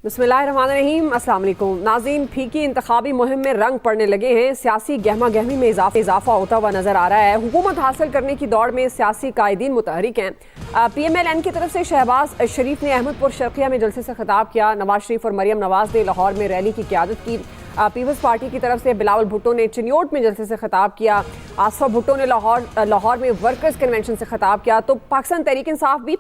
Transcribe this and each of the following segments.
बिस्मिल्लाहिर्रहमानिर्रहीम, अस्सलाम वालेकुम नाज़रीन। फीकी इंतखाबी मुहिम में रंग पड़ने लगे हैं। सियासी गहमा गहमी में इजाफा होता हुआ नजर आ रहा है। हुकूमत हासिल करने की दौड़ में सियासी कायदीन मुतहरिक हैं। PMLN की तरफ से शहबाज शरीफ ने अहमदपुर शर्किया में जलसे से खिताब किया। नवाज शरीफ और मरियम नवाज ने लाहौर में रैली की क़यादत की। पीपल्स पार्टी की तरफ से बिलावल भुट्टो ने चिन्योट में जलसे से खिताब किया। आसफा भुट्टो ने लाहौर में वर्कर्स कन्वेंशन से खिताब किया। तो पाकिस्तान तहरीक इंसाफ भी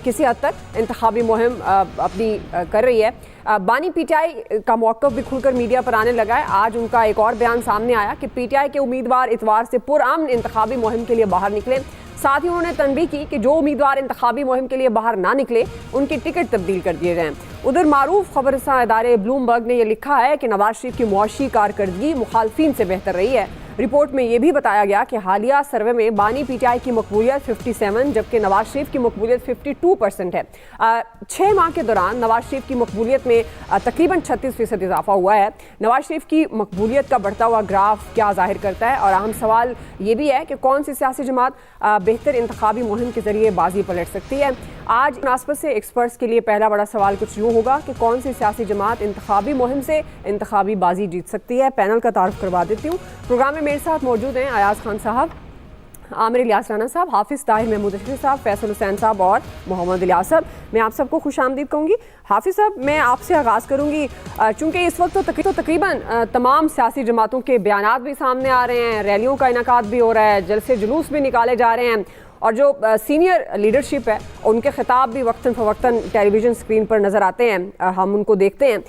किसी हद तक इंतखाबी मुहिम अपनी कर रही है। बानी PTI का मौक़िफ़ भी खुलकर मीडिया पर आने लगा है। आज उनका एक और बयान सामने आया कि PTI के उम्मीदवार इतवार से पुरअमन इंतखाबी मुहिम के लिए बाहर निकले। साथ ही उन्होंने तनबीह की कि जो उम्मीदवार इंतखाबी मुहिम के लिए बाहर ना निकले उनकी टिकट तब्दील कर दिए जाएँ। उधर मारूफ खबरसां इदारे ब्लूमबर्ग ने यह लिखा है कि नवाज शरीफ की मुआशी कारकर्दगी मुखालफिन से बेहतर रही है। रिपोर्ट में यह भी बताया गया कि हालिया सर्वे में बानी PTI की मकबूलियत 57 जबकि नवाज शरीफ की मकबूलियत 52% है। 6 माह के दौरान नवाज शरीफ की मकबूलियत में तकरीबन 36% इजाफा हुआ है। नवाज शरीफ की मकबूलियत का बढ़ता हुआ ग्राफ क्या जाहिर करता है, और अहम सवाल ये भी है कि कौन सी सियासी जमात बेहतर इंतखाबी मुहिम के जरिए बाजी पलट सकती है। आज मुनासबत से एक्सपर्ट्स के लिए पहला बड़ा सवाल कुछ यूँ होगा कि कौन सी सियासी जमात इंतखाबी मुहिम से इंतखाबी बाजी जीत सकती है। पैनल का तारुफ करवा देती हूँ। प्रोग्राम में मेरे साथ मौजूद हैं अयाज खान साहब, आमिर इलियास राना साहब, हाफिज़ ताहिर महमूद अशरफ साहब, फैसल हुसैन साहब और मोहम्मद इलियास साहब। मैं आप सबको खुश आमदीद कहूँगी। हाफिज़ साहब, मैं आपसे आगाज़ करूँगी। चूँकि इस वक्त तो तकरीबन तमाम सियासी जमातों के बयानात भी सामने आ रहे हैं, रैलियों का इनेकाद भी हो रहा है, जलसे जुलूस भी निकाले जा रहे हैं, और जो सीनियर लीडरशिप है उनके खिताब भी वक्तन फ़वक्तन टेलीविज़न स्क्रीन पर नज़र आते हैं, हम उनको देखते हैं।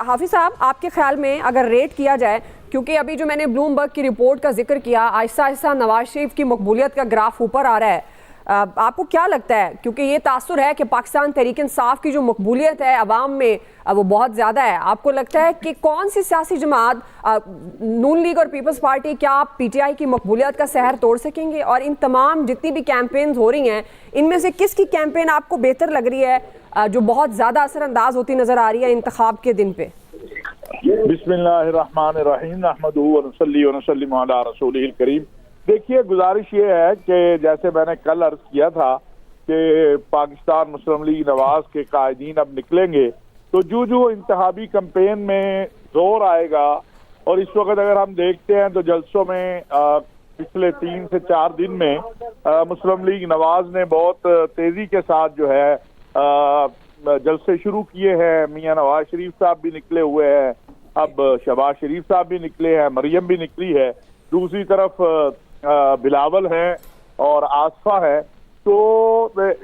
हाफिज़ साहब, आपके ख्याल में अगर रेट किया जाए, क्योंकि अभी जो मैंने ब्लूमबर्ग की रिपोर्ट का जिक्र किया, आहिस्ता आहिस्ता नवाज शरीफ की मकबूलियत का ग्राफ ऊपर आ रहा है, आपको क्या लगता है? क्योंकि ये तासुर है कि पाकिस्तान तहरीक इंसाफ की जो मकबूलियत है अवाम में वो बहुत ज़्यादा है। आपको लगता है कि कौन सी सियासी जमात, नून लीग और पीपल्स पार्टी, क्या PTI की मकबूलियत का सहर तोड़ सकेंगे? और इन तमाम जितनी भी कैंपेन्स हो रही हैं, इनमें से किसकी कैंपेन आपको बेहतर लग रही है, जो बहुत ज़्यादा असरअंदाज होती नज़र आ रही है इंतखाब के दिन पे? बिस्मिल्लाहिर्रहमानिर्रहीम, नहमदुहु व नसल्ली व नसल्लिमु अला रसूलिहिल करीम। देखिए, गुजारिश ये है कि जैसे मैंने कल अर्ज किया था कि पाकिस्तान मुस्लिम लीग नवाज के कायदीन अब निकलेंगे, तो जो इंतखाबी कैंपेन में जोर आएगा, और इस वक्त अगर हम देखते हैं तो जलसों में पिछले 3 से 4 दिन में मुस्लिम लीग नवाज ने बहुत तेजी के साथ जो है जलसे शुरू किए हैं। मियां नवाज शरीफ साहब भी निकले हुए हैं, अब शहबाज शरीफ साहब भी निकले हैं, मरियम भी निकली है, दूसरी तरफ बिलावल है और आसफा है। तो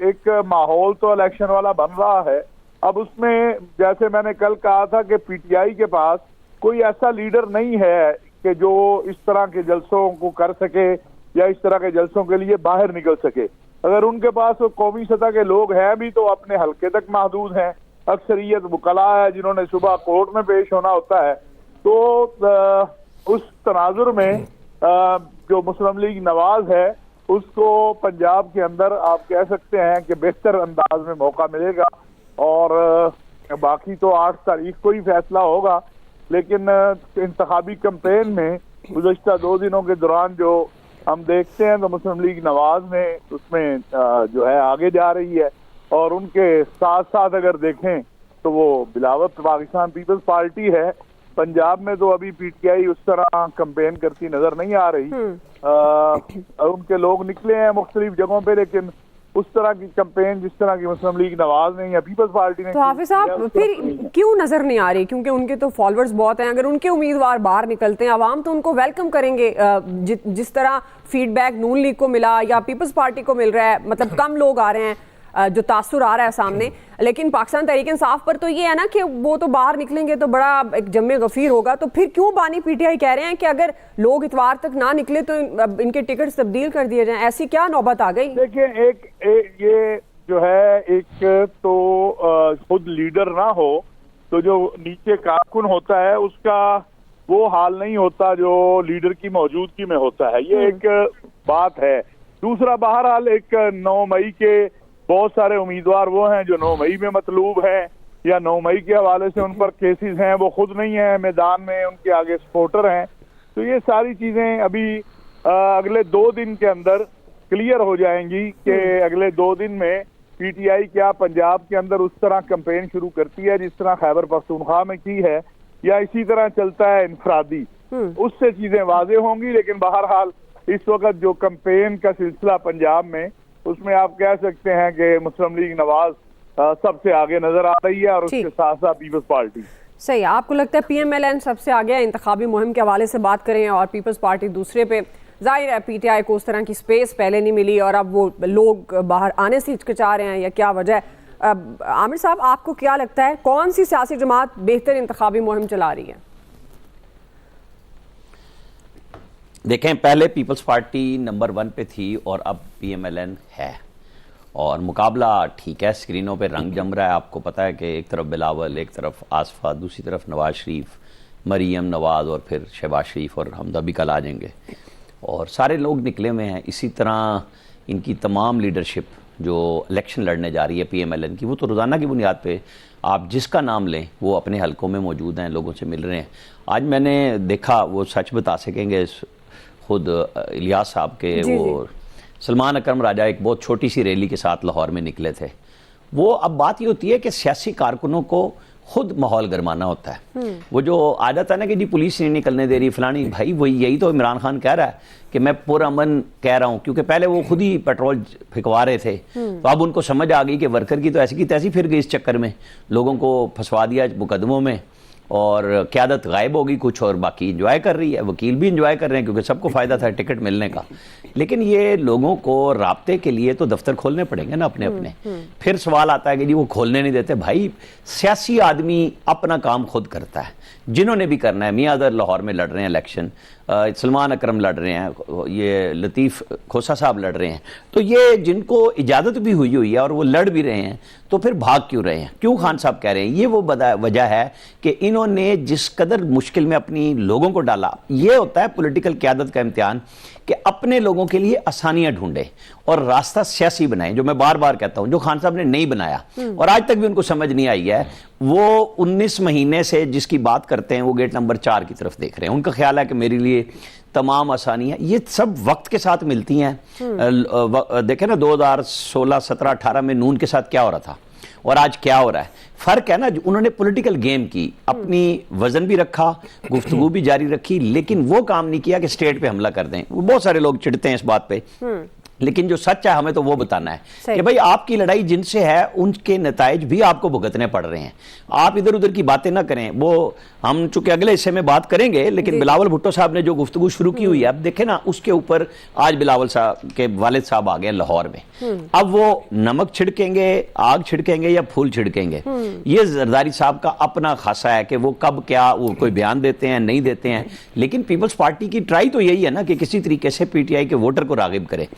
एक माहौल तो इलेक्शन वाला बन रहा है। अब उसमें जैसे मैंने कल कहा था कि PTI के पास कोई ऐसा लीडर नहीं है कि जो इस तरह के जलसों को कर सके या इस तरह के जलसों के लिए बाहर निकल सके। अगर उनके पास वो कौमी सतह के लोग हैं भी तो अपने हल्के तक महदूद हैं। अक्सरियत वकला है जिन्होंने सुबह कोर्ट में पेश होना होता है। तो उस तनाजुर में जो मुस्लिम लीग नवाज है उसको पंजाब के अंदर आप कह सकते हैं कि बेहतर अंदाज में मौका मिलेगा, और बाकी तो 8 तारीख को ही फैसला होगा। लेकिन इंतखाबी कैंपेन में गुज़श्ता 2 दिनों के दौरान जो हम देखते हैं तो मुस्लिम लीग नवाज में उसमें जो है आगे जा रही है, और उनके साथ साथ अगर देखें तो वो बिलावल पाकिस्तान पीपल्स पार्टी है। पंजाब में तो अभी PTI उस तरह कैंपेन करती नजर नहीं आ रही। उनके लोग निकले हैं मुख्तलिफ जगहों पे, लेकिन उस तरह की कैंपेन जिस तरह की मुस्लिम लीग नवाज ने या पीपल्स पार्टी ने, तो हाफिज़ साहब फिर क्यों नजर नहीं आ रही? क्योंकि उनके तो फॉलोअर्स बहुत हैं। अगर उनके उम्मीदवार बाहर निकलते हैं, अवाम तो उनको वेलकम करेंगे। जिस तरह फीडबैक नून लीग को मिला या पीपल्स पार्टी को मिल रहा है, मतलब कम लोग आ रहे हैं, जो तासुर आ रहा है सामने। लेकिन पाकिस्तान तहरीक इंसाफ पर तो ये है ना कि वो तो बाहर निकलेंगे तो बड़ा एक जम्मे गफीर होगा। तो फिर क्यों बानी PTI कह रहे हैं कि अगर लोग इतवार तक ना निकले तो इनके टिकट तब्दील कर दिए जाएं? ऐसी क्या नौबत आ गई? देखिए, एक ये जो है, एक तो खुद लीडर ना हो तो जो नीचे कारकुन होता है उसका वो हाल नहीं होता जो लीडर की मौजूदगी में होता है। ये एक बात है। दूसरा, बहरहाल एक 9 मई के बहुत सारे उम्मीदवार वो हैं जो 9 मई में मतलूब हैं या 9 मई के हवाले से उन पर केसेस हैं, वो खुद नहीं है मैदान में, उनके आगे सपोर्टर हैं। तो ये सारी चीजें अभी अगले 2 दिन के अंदर क्लियर हो जाएंगी कि अगले 2 दिन में पीटीआई क्या पंजाब के अंदर उस तरह कैंपेन शुरू करती है जिस तरह खैबर पख्तूनख्वा में की है, या इसी तरह चलता है इनफरादी, उससे चीजें वाजे होंगी। लेकिन बहरहाल इस वक्त जो कैंपेन का सिलसिला पंजाब में, उसमें आप कह सकते हैं कि मुस्लिम लीग नवाज सबसे आगे नजर आ रही है, और उसके साथ साथ पीपल्स पार्टी। सही, आपको लगता है पीएमएलएन सबसे आगे इंतखाबी मुहिम के हवाले से बात करें और पीपल्स पार्टी दूसरे पे? जाहिर है पीटीआई को उस तरह की स्पेस पहले नहीं मिली और अब वो लोग बाहर आने से हिचकिचा रहे हैं, या क्या वजह है? आमिर साहब, आपको क्या लगता है कौन सी सियासी जमात बेहतर इंतखाबी मुहिम चला रही है? देखें, पहले पीपल्स पार्टी नंबर 1 पे थी और अब पीएमएलएन है, और मुकाबला ठीक है, स्क्रीनों पे रंग जम रहा है। आपको पता है कि एक तरफ बिलावल, एक तरफ आसफा, दूसरी तरफ नवाज शरीफ, मरीम नवाज और फिर शहबाज शरीफ, और हमदा भी कल आ जाएंगे, और सारे लोग निकले हुए हैं। इसी तरह इनकी तमाम लीडरशिप जो इलेक्शन लड़ने जा रही है पीएमएलएन की, वो तो रोज़ाना की बुनियाद पे आप जिसका नाम लें वो अपने हलकों में मौजूद हैं, लोगों से मिल रहे हैं। आज मैंने देखा, वो सच बता सकेंगे खुद इलियास साहब के, वो सलमान अकरम राजा एक बहुत छोटी सी रैली के साथ लाहौर में निकले थे। वो अब बात ये होती है कि सियासी कारकुनों को खुद माहौल गरमाना होता है। वो जो आदत है ना कि जी पुलिस नहीं निकलने दे रही फलानी, भाई वही यही तो इमरान खान कह रहा है कि मैं पुरअमन कह रहा हूँ, क्योंकि पहले वो खुद ही पेट्रोल फिकवा रहे थे, तो अब उनको समझ आ गई कि वर्कर की तो ऐसी की तैसी फिर गई इस चक्कर में, लोगों को फंसवा दिया मुकदमों में, और क़यादत गायब हो गई कुछ, और बाकी इंजॉय कर रही है, वकील भी इंजॉय कर रहे हैं क्योंकि सबको फ़ायदा था टिकट मिलने का। लेकिन ये लोगों को राब्ते के लिए तो दफ्तर खोलने पड़ेंगे ना अपने अपने। फिर सवाल आता है कि जी वो खोलने नहीं देते। भाई सियासी आदमी अपना काम खुद करता है, जिन्होंने भी करना है। मियां अदर लाहौर में लड़ रहे हैं इलेक्शन, सलमान अकरम लड़ रहे हैं, ये लतीफ़ खोसा साहब लड़ रहे हैं, तो ये जिनको इजाज़त भी हुई है और वो लड़ भी रहे हैं, तो फिर भाग क्यों रहे हैं? क्यों खान साहब कह रहे हैं? ये वो वजह है कि इन्होंने जिस कदर मुश्किल में अपनी लोगों को डाला। ये होता है पॉलिटिकल क़यादत का इम्तिहान कि अपने लोगों के लिए आसानियां ढूंढे और रास्ता सियासी बनाए, जो मैं बार बार कहता हूं, जो खान साहब ने नहीं बनाया और आज तक भी उनको समझ नहीं आई है। वो 19 महीने से जिसकी बात करते हैं वो गेट नंबर 4 की तरफ देख रहे हैं। उनका ख्याल है कि मेरे लिए तमाम आसानियां ये सब वक्त के साथ मिलती हैं। देखें ना 2016, 17, 18 में नून के साथ क्या हो रहा था और आज क्या हो रहा है, फर्क है ना। उन्होंने पॉलिटिकल गेम की, अपनी वजन भी रखा, गुफ्तगू भी जारी रखी, लेकिन वो काम नहीं किया कि स्टेट पे हमला कर दें। बहुत सारे लोग चिढ़ते हैं इस बात पे, लेकिन जो सच है हमें तो वो बताना है कि भाई आपकी लड़ाई जिनसे है उनके नताइज भी आपको भुगतने पड़ रहे हैं। आप इधर उधर की बातें ना करें। वो हम चूंकि अगले हिस्से में बात करेंगे, लेकिन बिलावल भुट्टो साहब ने जो गुफ्तगू शुरू की हुई है, अब देखें ना उसके ऊपर आज बिलावल साहब के वालिद साहब आ गए लाहौर में। अब वो नमक छिड़केंगे, आग छिड़केंगे या फूल छिड़केंगे, ये जरदारी साहब का अपना खासा है कि वो कब क्या वो कोई बयान देते हैं नहीं देते हैं। लेकिन पीपल्स पार्टी की ट्राई तो यही है ना कि किसी तरीके से पीटीआई के वोटर को रागिब करे।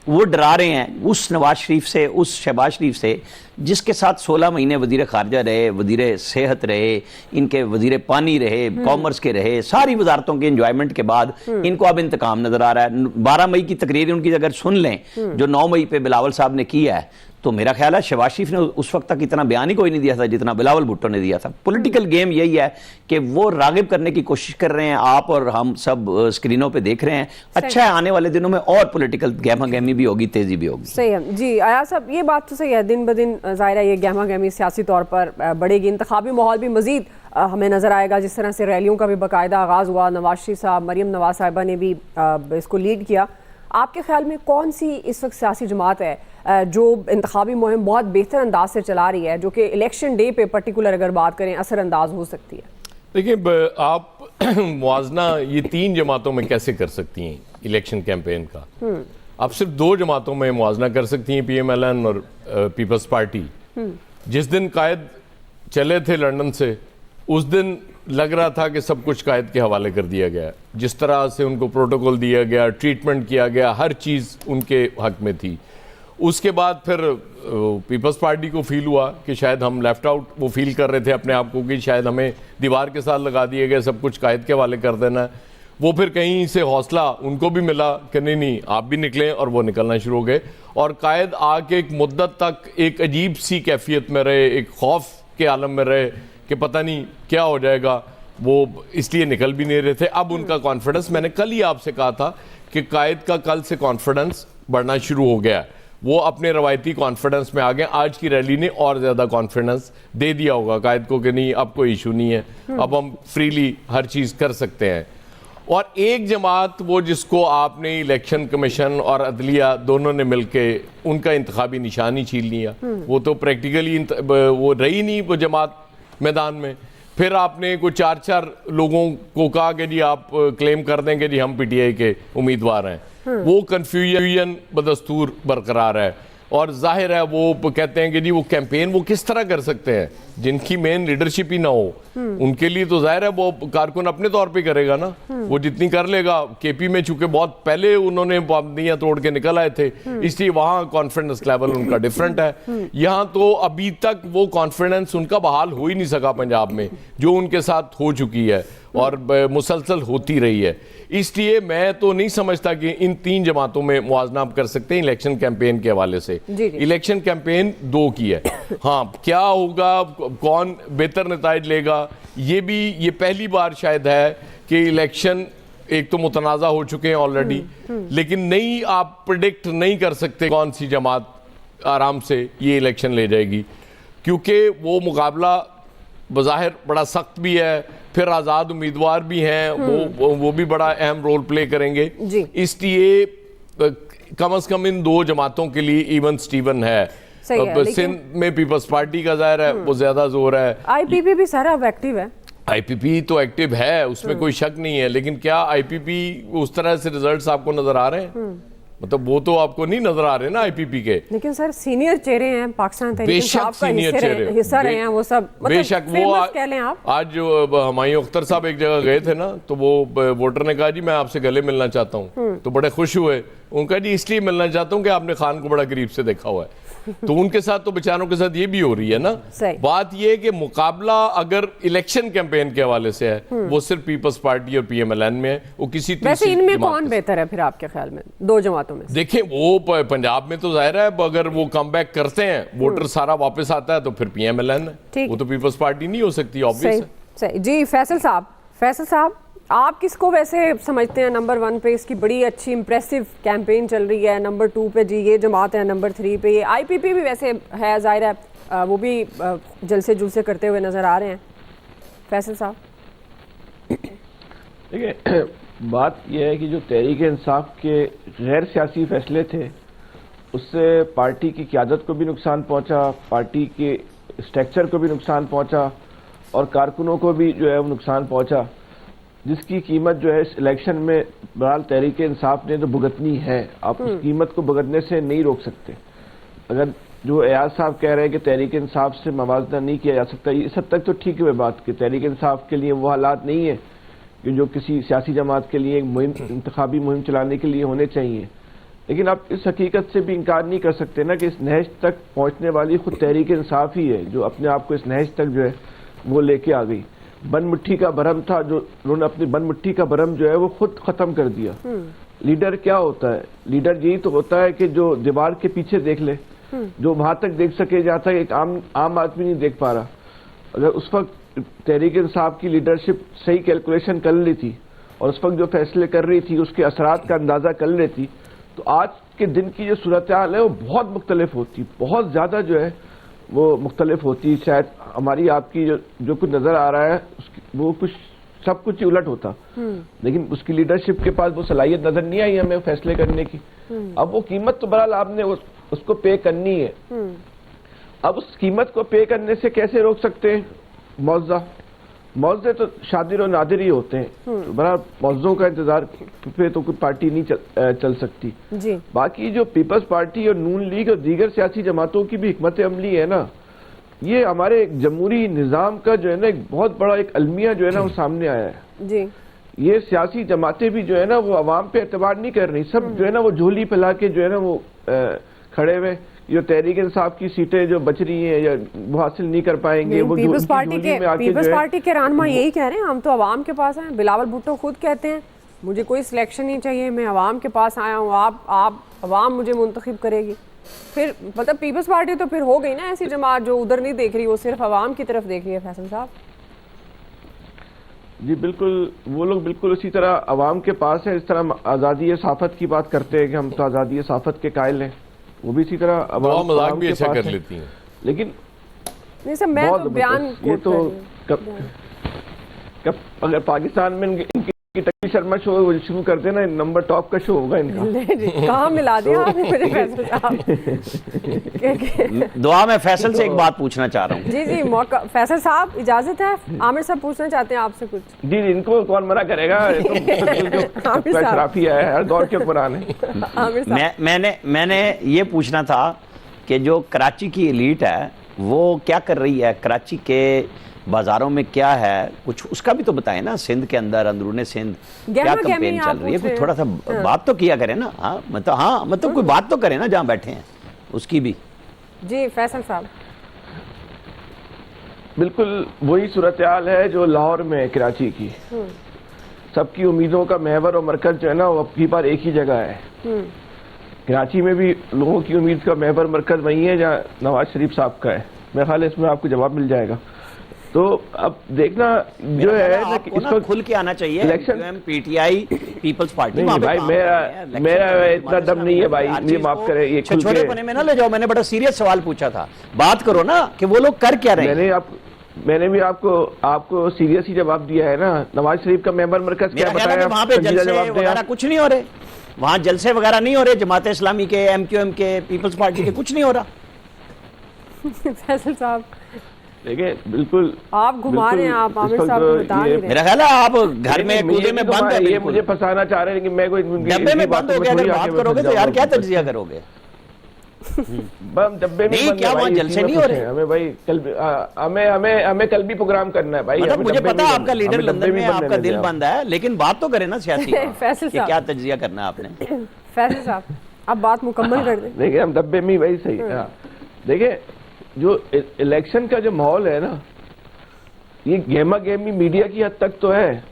वो डरा रहे हैं उस नवाज शरीफ से, उस शहबाज शरीफ से जिसके साथ 16 महीने वजीर खारजा रहे, वजीर सेहत रहे, इनके वजीर पानी रहे, कॉमर्स के रहे, सारी वजारतों के एंजॉयमेंट के बाद इनको अब इंतकाम नजर आ रहा है। 12 मई की तकरीर उनकी अगर सुन लें जो 9 मई पे बिलावल साहब ने किया है, तो मेरा ख्याल है शहबाज शरीफ ने उस वक्त तक इतना बयान ही कोई नहीं दिया था जितना बिलावल भुट्टो ने दिया था। पॉलिटिकल गेम यही है कि वो रागिब करने की कोशिश कर रहे हैं। आप और हम सब स्क्रीनों पे देख रहे हैं। अच्छा है, आने वाले दिनों में और पॉलिटिकल गहमा गहमी भी होगी, तेजी भी होगी। सही है जी आया साहब, ये बात तो सही है। दिन ब दिन ज़ाहिर है ये गहमा गहमी सियासी तौर पर बढ़ेगी। इंतखाबी माहौल भी मजीद हमें नज़र आएगा। जिस तरह से रैलियों का भी बाकायदा आगाज़ हुआ, नवाज शरीफ साहब, मरीम नवाज साहिबा ने भी इसको लीड किया। आपके ख्याल में कौन सी इस वक्त सियासी जमात है जो इंतखाबी मुहिम बहुत बेहतर अंदाज से चला रही है, जो कि इलेक्शन डे पे पर्टिकुलर अगर बात करें असरअंदाज हो सकती है? देखिए, आप मुआवजना ये 3 जमातों में कैसे कर सकती हैं इलेक्शन कैंपेन का? आप सिर्फ 2 जमातों में मुआवजना कर सकती हैं, पीएमएलएन और पीपल्स पार्टी। जिस दिन कायद चले थे लंदन से, उस दिन लग रहा था कि सब कुछ कायद के हवाले कर दिया गया। जिस तरह से उनको प्रोटोकॉल दिया गया, ट्रीटमेंट किया गया, हर चीज़ उनके हक में थी। उसके बाद फिर पीपल्स पार्टी को फील हुआ कि शायद हम लेफ्ट आउट, वो फील कर रहे थे अपने आप को कि शायद हमें दीवार के साथ लगा दिए गए, सब कुछ कायद के हवाले कर देना है। वो फिर कहीं से हौसला उनको भी मिला कि नहीं नहीं आप भी निकलें, और वो निकलना शुरू हो गए। और कायद आके एक मुद्दत तक एक अजीब सी कैफियत में रहे, एक खौफ के आलम में रहे कि पता नहीं क्या हो जाएगा। वो इसलिए निकल भी नहीं रहे थे। अब उनका कॉन्फिडेंस, मैंने कल ही आपसे कहा था कि कायद का कल से कॉन्फिडेंस बढ़ना शुरू हो गया। वो अपने रवायती कॉन्फिडेंस में आ गए। आज की रैली ने और ज़्यादा कॉन्फिडेंस दे दिया होगा कायद को कि नहीं अब कोई इशू नहीं है, अब हम फ्रीली हर चीज़ कर सकते हैं। और एक जमात वो जिसको आपने इलेक्शन कमीशन और अदलिया दोनों ने मिलके उनका इंतखाबी निशानी छीन लिया, वो तो प्रैक्टिकली वो रही नहीं वो जमात मैदान में। फिर आपने कोई 4 लोगों को कहा कि जी आप क्लेम कर देंगे जी हम पीटीआई के उम्मीदवार हैं, वो कन्फ्यूजन बदस्तूर बरकरार है। और जाहिर है वो कहते हैं कि जी वो कैंपेन वो किस तरह कर सकते हैं जिनकी मेन लीडरशिप ही ना हो, उनके लिए तो जाहिर है वो कारकुन अपने तौर पे करेगा ना, वो जितनी कर लेगा। केपी में चूंकि बहुत पहले उन्होंने पाबंदियां तोड़ के निकल आए थे, इसलिए वहां कॉन्फिडेंस लेवल उनका डिफरेंट है। यहाँ तो अभी तक वो कॉन्फिडेंस उनका बहाल हो ही नहीं सका पंजाब में, जो उनके साथ हो चुकी है और मुसलसल होती रही है। इसलिए मैं तो नहीं समझता कि इन 3 जमातों में मुआवजा आप कर सकते हैं इलेक्शन कैंपेन के हवाले से। इलेक्शन कैंपेन 2 की है। हाँ, क्या होगा, कौन बेहतर नताइज लेगा, ये पहली बार शायद है कि इलेक्शन एक तो मुतनाज़ा हो चुके हैं ऑलरेडी, लेकिन नहीं आप प्रिडिक्ट नहीं कर सकते कौन सी जमात आराम से ये इलेक्शन ले जाएगी, क्योंकि वो मुकाबला बज़ाहिर बड़ा सख्त भी है, फिर आज़ाद उम्मीदवार भी हैं, वो भी बड़ा अहम रोल प्ले करेंगे। इसलिए कम से कम इन 2 जमातों के लिए इवन स्टीवन है। अब सिंध में पीपल्स पार्टी का जाहिर है वो ज्यादा जोर है, आईपीपी भी सारा अब एक्टिव है। आईपीपी तो एक्टिव है, उसमें कोई शक नहीं है, लेकिन क्या आईपीपी उस तरह से रिजल्ट्स आपको नजर आ रहे हैं? मतलब वो तो आपको नहीं नजर आ रहे ना आईपीपी के। लेकिन सर सीनियर चेहरे हैं पाकिस्तान तहरीक बेशक सीनियर चेहरे हिस्सा रहे हैं वो सब, मतलब बेशक वो कह लें आप। आज जो हुमायूं अख्तर साहब एक जगह गए थे ना, तो वो वोटर ने कहा जी मैं आपसे गले मिलना चाहता हूँ, तो बड़े खुश हुए। उनका जी इसलिए मिलना चाहता हूँ कि आपने खान को बड़ा करीब से देखा हुआ है। तो उनके साथ तो बेचारों के साथ ये भी हो रही है ना। बात ये है कि मुकाबला अगर इलेक्शन कैंपेन के हवाले से है वो सिर्फ पीपल्स पार्टी और पीएमएलएन में है, वो किसी वैसे इनमें कौन बेहतर है फिर आपके ख्याल में 2 जमातों में? देखिए वो पंजाब में तो जाहिर है अगर वो कमबैक करते हैं, वोटर सारा वापस आता है, तो फिर पीएमएलएन है, वो तो पीपल्स पार्टी नहीं हो सकती, ऑब्वियस है। जी फैसल साहब आप किसको वैसे समझते हैं नंबर 1 पे? इसकी बड़ी अच्छी इंप्रेसिव कैंपेन चल रही है। नंबर 2 पे जी ये जमात है, नंबर 3 पे ये आईपीपी भी वैसे है, जाहिर है वो भी जलसे जुलसे करते हुए नजर आ रहे हैं। फैसल साहब देखिए, बात यह है कि जो तहरीक इंसाफ के गैर सियासी फैसले थे उससे पार्टी की क़यादत को भी नुकसान पहुंचा, पार्टी के स्ट्रक्चर को भी नुकसान पहुंचा और कारकुनों को भी जो है वो नुकसान पहुंचा, जिसकी कीमत जो है इस इलेक्शन में बहरहाल तहरीक इंसाफ ने तो भुगतनी है। आप उस कीमत को भुगतने से नहीं रोक सकते। अगर जो एयाज साहब कह रहे हैं कि तहरीक इंसाफ से मवाजना नहीं किया जा सकता, इस हद तक तो ठीक है बात कि तहरीक इंसाफ के लिए वो हालात नहीं है कि जो किसी सियासी जमात के लिए एक मुहिम, इंतखाबी मुहिम चलाने के लिए होने चाहिए। लेकिन आप इस हकीकत से भी इनकार नहीं कर सकते ना कि इस नहज तक पहुँचने वाली खुद तहरीक इंसाफ ही है, जो अपने आप को इस नहज तक जो है वो लेके आ गई। बन मुट्ठी का भरम था, जो उन्होंने अपनी बन मुट्ठी का भरम जो है वो खुद खत्म कर दिया। लीडर क्या होता है? लीडर यही तो होता है कि जो दीवार के पीछे देख ले, जो वहां तक देख सके, जाता है एक आम आदमी नहीं देख पा रहा। अगर उस वक्त तहरीक इंसाफ की लीडरशिप सही कैलकुलेशन कर ली थी और उस वक्त जो फैसले कर रही थी उसके असरात का अंदाजा कर लेती, तो आज के दिन की जो सूरत हाल है वो बहुत मुख्तलिफ होती, बहुत ज्यादा जो है वो मुख्तलिफ होती। शायद हमारी आपकी जो कुछ नजर आ रहा है वो कुछ सब कुछ ही उलट होता, लेकिन उसकी लीडरशिप के पास वो सलाहियत नजर नहीं आई हमें फैसले करने की। अब वो कीमत तो बहरहाल आपने उसको पे करनी है। अब उस कीमत को पे करने से कैसे रोक सकते हैं? मुआवजे तो शादिर और नादिर ही होते हैं, तो बहरहाल मुआवजों का इंतजार पे तो कोई पार्टी नहीं चल सकती जी। बाकी जो पीपल्स पार्टी और नून लीग और दीगर सियासी जमातों की भी हिकमत अमली है ना, ये हमारे जमहूरी निज़ाम का जो है ना एक बहुत बड़ा एक अलमिया जो है ना वो सामने आया है जी। ये सियासी जमातें भी जो है ना वो अवाम पे एतबार नहीं कर रही, सब जो है ना वो झोली फैला के जो है ना वो खड़े हुए। जो तहरीक इंसाफ की सीटें जो बच रही हैं या वो हासिल नहीं कर पाएंगे, वो पीपल्स पार्टी के रहनुमा यही कह रहे हैं, हम तो अवाम के पास हैं। बिलावल भुट्टो खुद कहते हैं मुझे कोई सिलेक्शन नहीं चाहिए, मैं अवाम के पास आया हूँ, आप अवाम मुझे मुंतखब करेगी। फिर मतलब पीपल्स पार्टी तो फिर हो गई ना ऐसी जमात जो उधर नहीं देख रही, वो सिर्फ अवाम की तरफ देख रही है। फैसल साहब जी बिल्कुल, वो लोग बिल्कुल उसी तरह अवाम के पास है, इस तरह आज़ादी सहाफ़त की बात करते हैं कि हम तो आज़ादी सहाफ़त के कायल हैं। वो भी इसी तरह दुआ मजाक अवाम भी के अच्छा पास कर है। लेती हैं। लेकिन नहीं सर, मैं बहुत तो बयान जबरदस्त। ये तो कब अगर पाकिस्तान में इनकी टकी शर्मा शो शुरू कर देना, नंबर टॉप का शो होगा इनका। कहाँ मिला दिया आपने मुझे फैसल साहब? दुआ में फैसल से एक बात पूछना चाह रहा हूँ। जी जी, मौका फैसल साहब इजाजत है, आमिर साहब पूछना चाहते हैं आपसे कुछ। जी इनको कौन मना करेगा, आमिर साहब। शराफी है, हर दौर के कुरान है। आमिर साहब, मैंने ये पूछना था कि जो कराची की एलीट है वो क्या कर रही है, कराची के बाजारों में क्या है, कुछ उसका भी तो बताएं ना। सिंध के अंदर, अंदरूने सिंध क्या कैंपेन चल रही है, कुछ थोड़ा सा बात तो किया करें ना। हाँ मतलब कोई बात तो करें ना जहाँ बैठे हैं उसकी भी। जी फैसल साहब। बिल्कुल वही सूरत हाल है जो लाहौर में है, कराची की। सबकी उम्मीदों का महवर और मरकज जो है ना, वो अब की बार एक ही जगह है। कराची में भी लोगों की उम्मीद का महवर मरकज वही है जहाँ नवाज शरीफ साहब का है। मेरा ख्याल है इसमें आपको जवाब मिल जाएगा। तो अब देखना जो है ना कि इसको खुल के आना चाहिए। इलेक्शन पीटीआई, पीपल्स पार्टी। नहीं भाई, मेरा इतना दम नहीं है भाई, मुझे माफ करें। ये छोटे पने में ना ले जाओ। मैंने बड़ा सीरियस सवाल पूछा था, बात करो ना कि वो लोग कर क्या रहे हैं। मैंने भी आपको सीरियस ही जवाब दिया है ना। नवाज शरीफ का मेंबर मरकज क्या बताया? वहां पे जलसे वगैरह कुछ नहीं हो रहे, वहां जलसे वगैरह नहीं हो रहे। जमात इस्लामी के, एमक्यूएम के, पीपल्स पार्टी के कुछ नहीं हो रहा। फैसल साहब देखिए, बिल्कुल आप घुमा रहे हैं, आप आमिर साहब को बता नहीं रहे। मेरा ख्याल है आप घर में कूदे में बंद है। ये मुझे फंसाना चाह रहे हैं कि मैं कोई डब्बे में बंद हो गया। अगर बात करोगे तो यार क्या तज्जिया करोगे? डब्बे में नहीं, क्या वहाँ जलसे नहीं हो रहे? हमें भाई कल हमें कल भी प्रोग्राम करना है भाई। मतलब मुझे पता है आपका लीडर लंदन में, आपका दिल बंद है, लेकिन बात तो करे ना सियासी। फैसल साहब, क्या तज्जिया करना है आपने? फैसल साहब अब बात मुकम्मल कर दें। देखिए हम डब्बे में वही सही। देखिए जो इलेक्शन का जो माहौल है ना, ये गेमा गेमी मीडिया की हद तक तो है,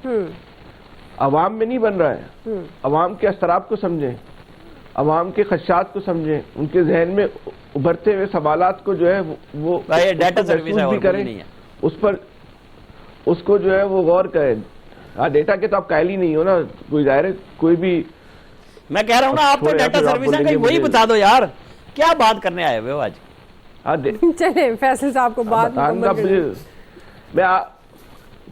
अवाम में नहीं बन रहा है। अवाम के असराब को समझें, अवाम के खदशात को समझें, उनके जहन में उभरते हुए सवालात को जो है वो डाटा सर्विस भी करें, उस पर उसको जो है वो गौर करें। हाँ, डेटा के तो आप कायल ही नहीं हो ना, कोई जाहिर है कोई भी। मैं कह रहा हूँ ना, आप तो डाटा सर्विस है, कहीं वही बता दो यार, क्या बात करने आए हुए हो आज? चले फैसल साहब को बात मैं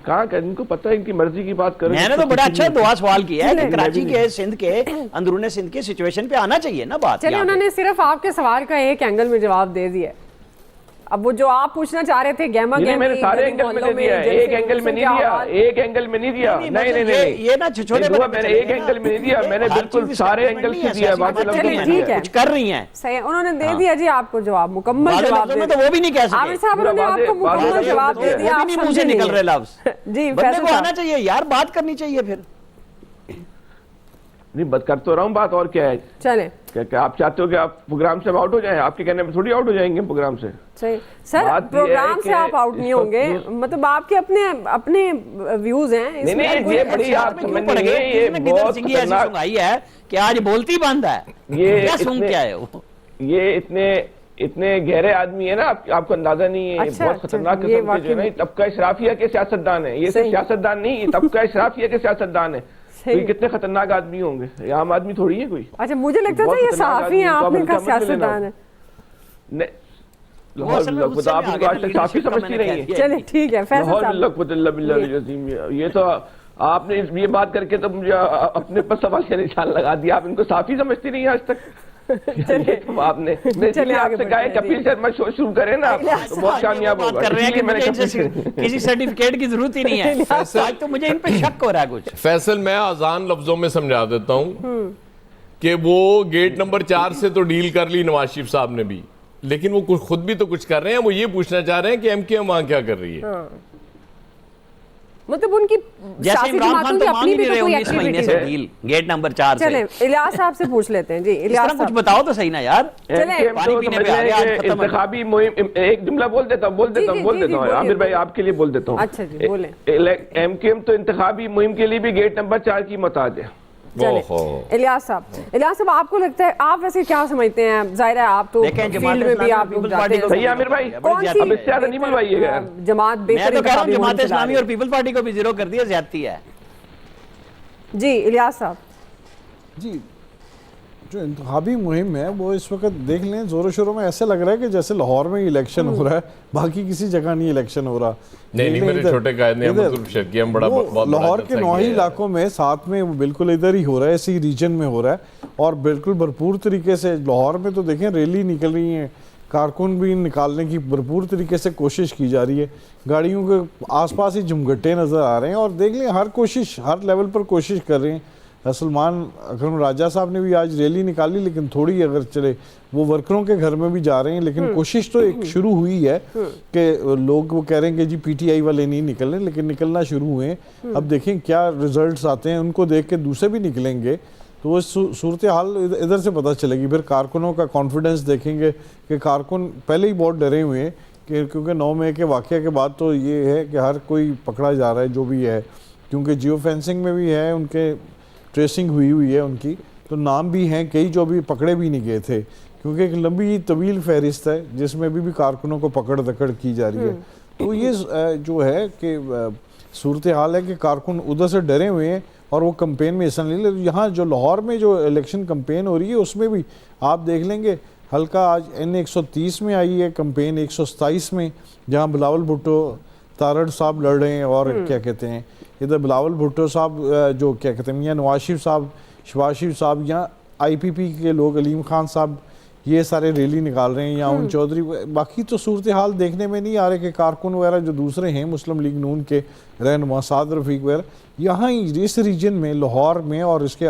कहाँ कर, इनको पता है, इनकी मर्जी की बात करें। मैंने तो बड़ा अच्छा दुआ सवाल किया है कि कराची के, सिंध के, अंदरूने सिंध के सिचुएशन पे आना चाहिए ना बात। चलिए, उन्होंने सिर्फ आपके सवाल का एक एंगल में जवाब दे दिया। अब वो जो आप पूछना चाह रहे थे गैमा गैमी, मैंने सारे एंगल में दे दिया, एक एंगल में नहीं दिया, एक एंगल में नहीं दिया। नहीं, ये ना छोटे मैंने एक एंगल में नहीं दिया, मैंने बिल्कुल सारे एंगल से दिया। कुछ कर रही हैं, सही, उन्होंने दे दिया जी आपको जवाब, मुकम्मल जवाब दे। तो वो भी नहीं कह सकते आमिर साहब, उन्होंने आपको मुकम्मल जवाब दे दिया। नहीं मुंह से निकल रहे लफ्ज। जी बंदे को आना चाहिए यार, बात करनी चाहिए। फिर नहीं, बात कर तो रहा हूँ, बात और क्या है? चले, क्या आप चाहते हो कि आप प्रोग्राम से आउट हो जाएं? आपके कहने में थोड़ी आउट हो जाएंगे प्रोग्राम से। सही सर, प्रोग्राम से आप आउट नहीं होंगे, मतलब आपके अपने व्यूज हैं। नहीं, ये बड़ी आप समझेंगे, ये बहुत खतरनाक है कि आज बोलती बंद है। ये क्या सुन क्या है वो? ये इतने गहरे आदमी है ना, आपको अंदाजा नहीं है। अच्छा, बहुत खतरनाक किस्म के जो है, तबका इशराफिया के सियासतदान है। ये सियासतदान नहीं, तबका इशराफिया के सियासतदान है। तो कितने खतरनाक आदमी होंगे, ये आम आदमी थोड़ी है कोई। अच्छा, मुझे लगता था ये सहाफी हैं, आपने कहा सियासतदान है। आपको आज तक साफी समझती नहीं है। चलिए ठीक है फैसल साहब, ये तो आपने ये बात करके तो मुझे अपने पर सवाल का निशान लगा दिया। आप इनको साफी समझती नहीं है आज तक। तो आपने आपसे कहा कपिल शर्मा शो शुरू करें ना, तो बहुत कामयाब होगा। किसी सर्टिफिकेट की जरूरत ही नहीं है। आज तो मुझे इन पे शक हो रहा है कुछ। फैसल, मैं आसान लफ्जों में समझा देता हूँ कि वो गेट नंबर 4 से तो डील कर ली नवाज शरीफ साहब ने भी, लेकिन वो खुद भी तो कुछ कर रहे हैं। वो ये पूछना चाह रहे हैं कि एमकेएम वहां क्या कर रही है। मतलब उनकी जैसे इमरान खान तो अपनी भी तो कोई एक्टिविटी है। डील गेट नंबर 4 से। चलें, इलियास साहब से पूछ लेते हैं। जी इलियास साहब, कुछ बताओ तो सही ना यार। चलें, पानी पीने पे आ गया, आज खत्म। इंतखाबी मुहिम, एक जुमला बोल देता हूँ आमिर भाई, आपके लिए बोल देता हूँ। अच्छा जी, बोलें। एमकेएम तो इंतखाबी मुहिम के लिए भी गेट नंबर 4 की मोहताज है। इलियास साहब, आपको लगता है, आप वैसे क्या समझते हैं? जाहिर है आप तो फील्ड में भी आप लोग जाते हैं। सही आमिर भाई, अब इससे ज्यादा नहीं बुलवाइएगा। जमात मैं तो कह रहा हूं जमात इस्लामी और पीपल्स पार्टी को भी जीरो कर दिया, ज्यादती है। जी इलियास साहब। जी जो इंतखाबी मुहिम है वो इस वक्त देख लें जोरों शोरों में ऐसे लग रहा है कि जैसे लाहौर में इलेक्शन हो रहा है, बाकी किसी जगह नहीं इलेक्शन हो रहा। नहीं मेरे छोटे कायद ने लाहौर के नौही इलाकों में साथ में वो बिल्कुल इधर ही हो रहा है, इसी रीजन में हो रहा है और बिल्कुल भरपूर तरीके से। लाहौर में तो देखें रैली निकल रही है, कारकुन भी निकालने की भरपूर तरीके से कोशिश की जा रही है, गाड़ियों के आसपास ही झुमघट्टे नज़र आ रहे हैं और देख लें हर कोशिश हर लेवल पर कोशिश कर रहे हैं। सलमान अकरम राजा साहब ने भी आज रैली निकाली, लेकिन थोड़ी अगर चले वो वर्करों के घर में भी जा रहे हैं, लेकिन कोशिश तो एक शुरू हुई है कि लोग वो कह रहे हैं कि जी पीटीआई वाले नहीं निकल रहे, लेकिन निकलना शुरू हुए हैं। अब देखें क्या रिजल्ट्स आते हैं, उनको देख के दूसरे भी निकलेंगे तो वो सूरत हाल इधर से पता चलेगी। फिर कारकुनों का कॉन्फिडेंस देखेंगे कि कारकुन पहले ही बहुत डरे हुए हैं कि क्योंकि 9 मई के वाक़े के बाद तो ये है कि हर कोई पकड़ा जा रहा है जो भी है, क्योंकि जियो फेंसिंग में भी है, उनके ट्रेसिंग हुई है उनकी, तो नाम भी हैं कई जो भी पकड़े भी नहीं गए थे, क्योंकि एक लंबी तवील फहरिस्त है जिसमें भी कारकुनों को पकड़ दकड़ की जा रही है। तो ये जो है कि सूरत हाल है कि कारकुन उधर से डरे हुए हैं और वो कंपेन में हिस्सा नहीं ले। यहाँ जो लाहौर में जो इलेक्शन कंपेन हो रही है उसमें भी आप देख लेंगे हल्का आज N130 में आई है कंपेन, 127 में जहाँ बिलावल भुट्टो तारड़ साहब लड़ रहे हैं और क्या कहते हैं इधर बिलावल भुट्टो साहब जो क्या कहते हैं या नवाज शरीफ साहब, शहबाज शरीफ साहब या IPP के लोग अलीम खान साहब ये सारे रैली निकाल रहे हैं या उन चौधरी। बाकी तो सूरत हाल देखने में नहीं आ रहे कि कारकुन वगैरह जो दूसरे हैं मुस्लिम लीग नून के रहनुमा साद रफीक वगैरह यहाँ ही इस रीजन में लाहौर में और इसके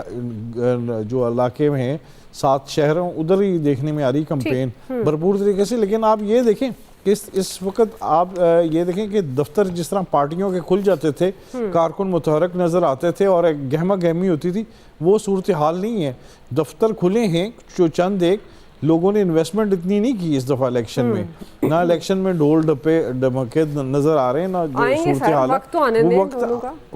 जो इलाके में हैं 7 शहरों उधर ही देखने में आ रही कंपेन भरपूर तरीके से। लेकिन आप ये देखें कि इस वक्त आप ये देखें कि दफ्तर जिस तरह पार्टियों के खुल जाते थे, कारकुन मुतहरक नज़र आते थे और एक गहमा गहमी होती थी, वो सूरत हाल नहीं है। दफ्तर खुले हैं, जो चंद एक लोगों ने इन्वेस्टमेंट इतनी नहीं की इस दफ़ा इलेक्शन में, ना इलेक्शन में ढोल ढमके नज़र आ रहे हैं ना जो सूरत हाल है।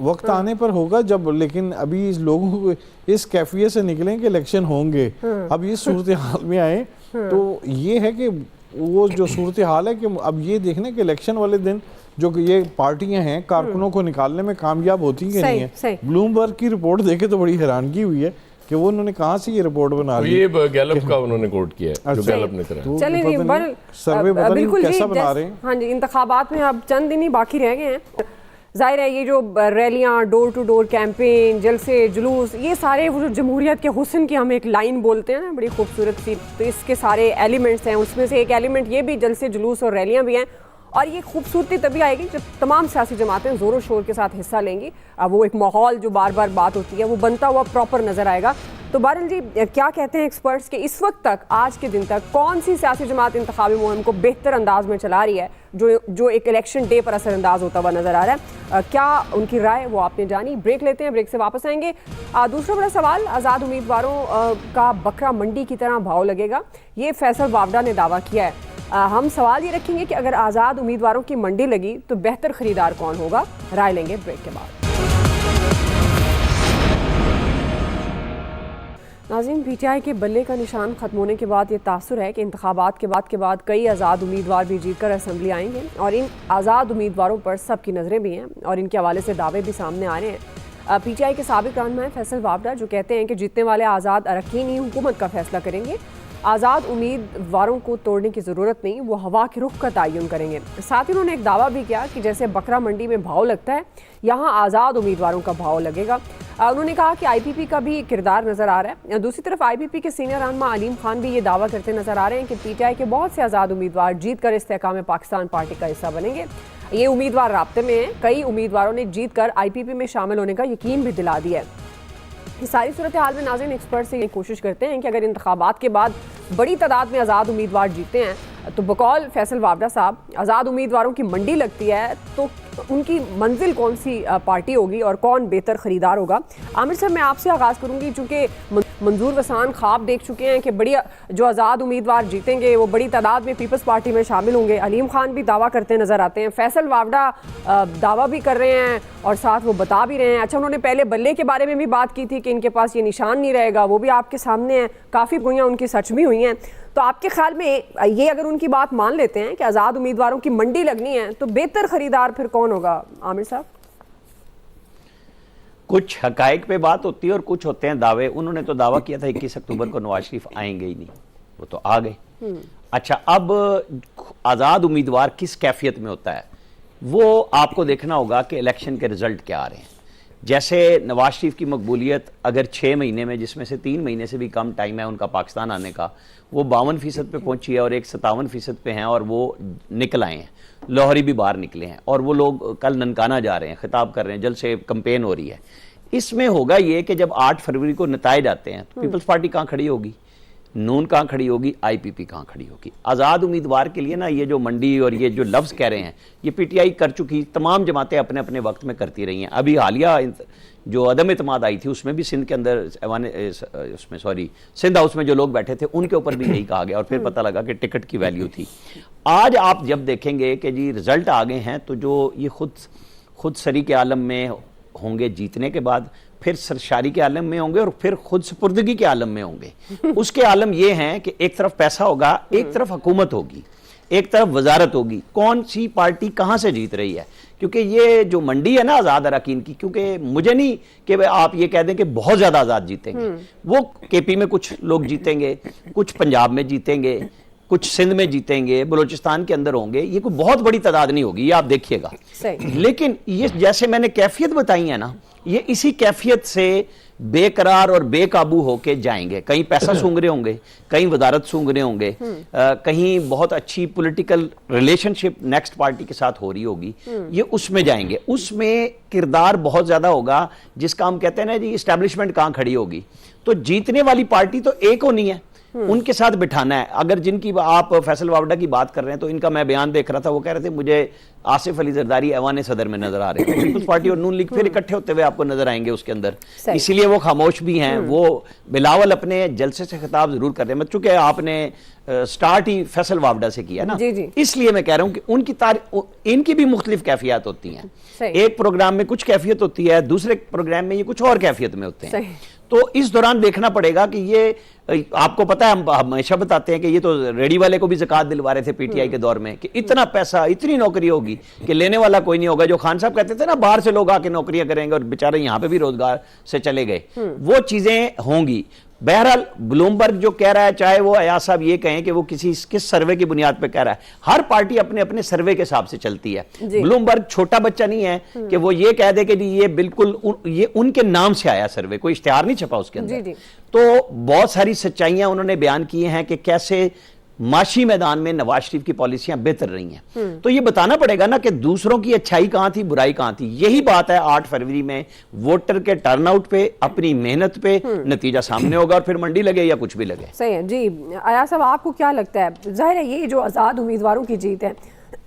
वक्त आने पर होगा जब, लेकिन अभी इस लोगों को इस कैफियत से निकलें कि इलेक्शन होंगे, अब ये सूरत हाल में आए तो ये है कि वो जो सूरत हाल है कि अब ये देखने कि इलेक्शन वाले दिन जो ये पार्टियां हैं कारकुनों को निकालने में कामयाब होती कि नहीं है। ब्लूमबर्ग की रिपोर्ट देखे तो बड़ी हैरानगी हुई है कि वो उन्होंने कहाँ से ये रिपोर्ट बना ली। ये गैलप का उन्होंने कोट किया है, जो गैलप ने करा। चलिए सर्वे बिल्कुल कैसा बना रहे हैं। हाँ जी, इंतखाबात में अब चंद दिन ही बाकी रह गए हैं। जाहिर है ये जो रैलियाँ, डोर टू डोर कैंपेन, जलसे जुलूस, ये सारे वो जो जमहूरियत के हुस्न की हम एक लाइन बोलते हैं ना बड़ी खूबसूरत सी, तो इसके सारे एलिमेंट्स हैं। उसमें से एक एलिमेंट ये भी जलसे जुलूस और रैलियाँ भी हैं और ये खूबसूरती तभी आएगी जब तमाम सियासी जमातें ज़ोरों शोर के साथ हिस्सा लेंगी। वो एक माहौल जो बार बार बात होती है वो बनता हुआ प्रॉपर नज़र आएगा। तो बहरहाल जी क्या कहते हैं एक्सपर्ट्स के इस वक्त तक, आज के दिन तक कौन सी सियासी जमात इंतखाबी मुहिम को बेहतर अंदाज में चला रही है जो एक इलेक्शन डे पर असरअंदाज होता हुआ नज़र आ रहा है? क्या उनकी राय वो आपने जानी। ब्रेक लेते हैं, ब्रेक से वापस आएंगे। दूसरा बड़ा सवाल, आज़ाद उम्मीदवारों का बकरा मंडी की तरह भाव लगेगा, ये फैसल वावडा ने दावा किया है। हम सवाल ये रखेंगे कि अगर आज़ाद उम्मीदवारों की मंडी लगी तो बेहतर खरीदार कौन होगा? राय लेंगे ब्रेक के बाद। नाज़रीन, पीटीआई के बल्ले का निशान खत्म होने के बाद ये तासुर है कि इंतखाबात के बाद कई आज़ाद उम्मीदवार भी जीतकर असेंबली आएंगे और इन आज़ाद उम्मीदवारों पर सबकी नज़रें भी हैं और इनके हवाले से दावे भी सामने आ रहे हैं। पीटीआई के साबिक रहनुमा फैसल वावडा जो कहते हैं कि जीतने वाले आज़ाद अरकान ही हुकूमत का फैसला करेंगे, आज़ाद उम्मीदवारों को तोड़ने की ज़रूरत नहीं, वो हवा के रुख का तयन करेंगे। साथ ही उन्होंने एक दावा भी किया कि जैसे बकरा मंडी में भाव लगता है, यहाँ आज़ाद उम्मीदवारों का भाव लगेगा। उन्होंने कहा कि IPP का भी किरदार नज़र आ रहा है। दूसरी तरफ IPP के सीनियर रहनुमा अलीम खान भी ये दावा करते नज़र आ रहे हैं कि PTI के बहुत से आज़ाद उम्मीदवार जीत कर इस्तेहकाम पाकिस्तान पार्टी का हिस्सा बनेंगे। ये उम्मीदवार राब्ते में हैं, कई उम्मीदवारों ने जीत कर IPP में शामिल होने का यकीन भी दिला दिया है। इस सारी सूरत हाल में नाज़रीन एक्सपर्ट से ये कोशिश करते हैं कि अगर इंतखाबात के बाद बड़ी तादाद में आज़ाद उम्मीदवार जीते हैं तो बकौल फैसल वावडा साहब, आज़ाद उम्मीदवारों की मंडी लगती है तो उनकी मंजिल कौन सी पार्टी होगी और कौन बेहतर ख़रीदार होगा? आमिर साहब, मैं आपसे आगाज़ करूंगी, चूँकि मंजूर वसान ख्वाब देख चुके हैं कि बड़ी जो आज़ाद उम्मीदवार जीतेंगे वो बड़ी तादाद में पीपल्स पार्टी में शामिल होंगे। अलीम खान भी दावा करते नज़र आते हैं, फैसल वावडा दावा भी कर रहे हैं और साथ वो बता भी रहे हैं। अच्छा, उन्होंने पहले बल्ले के बारे में भी बात की थी कि इनके पास ये निशान नहीं रहेगा, वो भी आपके सामने है, काफ़ी गोइयाँ उनकी सच भी हुई हैं। तो आपके ख्याल में ये अगर उनकी बात मान लेते हैं कि आज़ाद उम्मीदवारों की मंडी लगनी है तो बेहतर खरीदार फिर कौन होगा? आमिर साहब, कुछ हकायक पे बात होती है और कुछ होते हैं दावे। उन्होंने तो दावा किया था 21 अक्टूबर को नवाज शरीफ आएंगे ही नहीं, वो तो आ गए। अच्छा, अब आजाद उम्मीदवार किस कैफियत में होता है वो आपको देखना होगा कि इलेक्शन के रिजल्ट क्या आ रहे हैं। जैसे नवाज शरीफ की मकबूलियत अगर 6 महीने में, जिसमें से 3 महीने से भी कम टाइम है उनका पाकिस्तान आने का, वो 52% पे पहुंची है और एक 57% पे हैं और वो निकल आए हैं। लाहौरी भी बाहर निकले हैं और वो लोग कल ननकाना जा रहे हैं, खिताब कर रहे हैं, जल्द से कंपेन हो रही है। इसमें होगा ये कि जब 8 फरवरी को नताइज आते हैं तो पीपल्स पार्टी कहाँ खड़ी होगी, नून कहाँ खड़ी होगी, आईपीपी कहाँ खड़ी होगी। आज़ाद उम्मीदवार के लिए ना ये जो मंडी और ये जो लफ्ज़ कह रहे हैं ये पीटीआई कर चुकी, तमाम जमातें अपने अपने वक्त में करती रही हैं। अभी हालिया जो अदम इत्मीद आई थी उसमें भी सिंध के अंदर उसमें सिंध हाउस में जो लोग बैठे थे उनके ऊपर भी यही कहा गया और फिर पता लगा कि टिकट की वैल्यू थी। आज आप जब देखेंगे कि जी रिजल्ट आ गए हैं तो जो ये खुद सरी के आलम में होंगे जीतने के बाद, फिर सरशारी के आलम में होंगे और फिर खुद सुपुर्दगी के आलम में होंगे। उसके आलम ये हैं कि एक तरफ पैसा होगा, एक तरफ हुकूमत होगी, एक तरफ वजारत होगी, कौन सी पार्टी कहां से जीत रही है। क्योंकि ये जो मंडी है ना आज़ाद अरकान की, क्योंकि मुझे नहीं कि आप ये कह दें कि बहुत ज़्यादा आज़ाद जीतेंगे, वो केपी में कुछ लोग जीतेंगे, कुछ पंजाब में जीतेंगे, कुछ सिंध में जीतेंगे, बलूचिस्तान के अंदर होंगे, ये कोई बहुत बड़ी तादाद नहीं होगी, ये आप देखिएगा। लेकिन ये जैसे मैंने कैफियत बताई है ना, ये इसी कैफियत से बेकरार और बेकाबू होके जाएंगे। कहीं पैसा सूंघ रहे होंगे, कहीं वजारत सूंघ रहे होंगे, कहीं बहुत अच्छी पॉलिटिकल रिलेशनशिप नेक्स्ट पार्टी के साथ हो रही होगी, ये उसमें जाएंगे। उसमें किरदार बहुत ज्यादा होगा, जिसका हम कहते हैं ना जी इस्टेब्लिशमेंट कहां खड़ी होगी। तो जीतने वाली पार्टी तो एक होनी है, उनके साथ बिठाना है। अगर जिनकी आप फैसल वावडा की बात कर रहे हैं तो इनका मैं बयान देख रहा था, वो कह रहे थे मुझे आसिफ अली जरदारी ऐवान सदर में नजर आ रहे हैं। पीपल्स पार्टी और नून लीग फिर इकट्ठे होते हुए आपको नजर आएंगे उसके अंदर, इसीलिए वो खामोश भी हैं। वो बिलावल अपने जलसे से खिताब जरूर कर रहे हैं, चूंकि आपने स्टार्ट ही फैसल वावडा से किया ना, इसलिए मैं कह रहा हूं कि इनकी भी मुख्तलिफ कैफियत होती हैं। एक प्रोग्राम में कुछ कैफियत होती है, दूसरे प्रोग्राम में ये कुछ और कैफियत में होते हैं। तो इस दौरान देखना पड़ेगा कि ये, आपको पता है हम हमेशा बताते हैं कि ये तो रेडी वाले को भी ज़कात दिलवा रहे थे पीटीआई के दौर में कि इतना पैसा, इतनी नौकरी होगी कि लेने वाला कोई नहीं होगा। जो खान साहब कहते थे ना बाहर से लोग आके नौकरियां करेंगे और बेचारे यहां पे भी रोजगार से चले गए, वो चीजें होंगी। बहरहाल ब्लूमबर्ग जो कह रहा है, चाहे वो अयाज साहब ये कहें कि वो किस सर्वे की बुनियाद पे कह रहा है, हर पार्टी अपने अपने सर्वे के हिसाब से चलती है। ब्लूमबर्ग छोटा बच्चा नहीं है कि वो ये कह दे कि जी ये बिल्कुल ये उनके नाम से आया सर्वे, कोई इश्तिहार नहीं छपा उसके अंदर। तो बहुत सारी सच्चाइयां उन्होंने बयान की हैं कि कैसे माशी मैदान में नवाज शरीफ की पॉलिसियां बेहतर रही हैं। तो ये बताना पड़ेगा ना कि दूसरों की अच्छाई कहां थी, बुराई कहां थी। यही बात है 8 फरवरी में वोटर के टर्नआउट पे, अपनी मेहनत पे नतीजा सामने होगा और फिर मंडी लगे या कुछ भी लगे। सही है जी। अयाज साहब आपको क्या लगता है, जाहिर है ये जो आज़ाद उम्मीदवारों की जीत है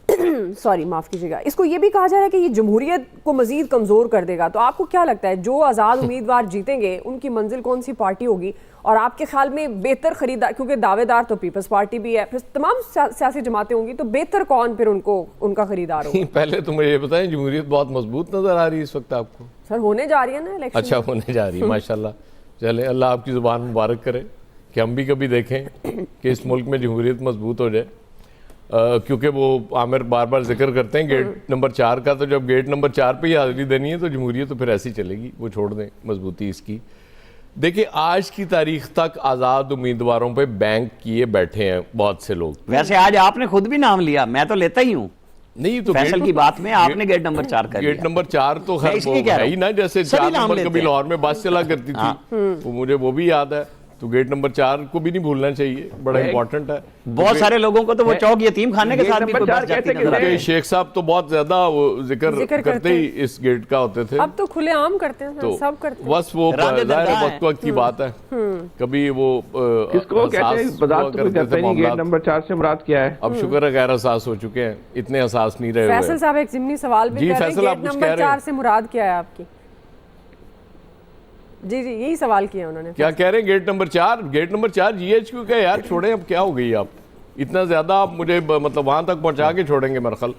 सॉरी माफ कीजिएगा, इसको ये भी कहा जा रहा है कि ये जमहूरियत को मजीद कमजोर कर देगा। तो आपको क्या लगता है जो आज़ाद उम्मीदवार जीतेंगे उनकी मंजिल कौन सी पार्टी होगी, और आपके ख्याल में बेहतर खरीदार, क्योंकि दावेदार तो पीपल्स पार्टी भी है, फिर तमाम सियासी जमातें होंगी, तो बेहतर कौन फिर उनका खरीदार होगा? पहले तो मुझे ये बताएं, जमहूरियत बहुत मजबूत नजर आ रही है इस वक्त आपको? सर होने जा रही है ना इलेक्शन। अच्छा होने जा रही है, माशाल्लाह। चले अल्लाह आपकी जुबान मुबारक करे कि हम भी कभी देखें कि इस मुल्क में जमहूरियत मजबूत हो जाए। क्योंकि वो आमिर बार बार जिक्र करते हैं गेट नंबर 4 का, तो जब गेट नंबर 4 पे ही हाजिरी देनी है तो जमहूरियत तो फिर ऐसी चलेगी, वो छोड़ दें मजबूती इसकी। देखिए आज की तारीख तक आज़ाद उम्मीदवारों पे बैंक किए बैठे हैं बहुत से लोग। वैसे आज आपने खुद भी नाम लिया, मैं तो लेता ही हूँ नहीं, तो फैसल की बात में आपने गेट नंबर 4 कर गेट नंबर 4 तो खैर है ही ना, जैसे 4 नंबर कभी लाहौर में बस चला करती थी, वो मुझे वो भी याद है। तो गेट नंबर 4 को भी नहीं भूलना चाहिए, बड़ा इंपॉर्टेंट है। बहुत सारे लोगों को तो वो चौक यतीम खाने के साथ भी बस जाती नजर है। शेख साहब तो बहुत ज्यादा वो जिक्र करते ही इस गेट का होते थे, अब तो खुलेआम करते हैं, तो सब करते हैं। बस वो वक्त की बात है। कभी वो किसको कहते हैं बजात तो करते नहीं, गेट नंबर 4 से मुराद क्या है? अब शुक्र है गैर एहसास हो चुके हैं, इतने एहसास नहीं रहे। फैसल साहब एक जिमनी सवाल भी कर रहे हैं, गेट नंबर 4 से मुराद क्या है आपकी? जी यही सवाल किया उन्होंने। क्या कह रहे हैं gate number 4? Gate number 4 GHQ का यार, छोड़े अब क्या हो गई आप, इतना ज्यादा आप मुझे मतलब वहां तक पहुंचा के छोड़ेंगे मेरा ख्याल।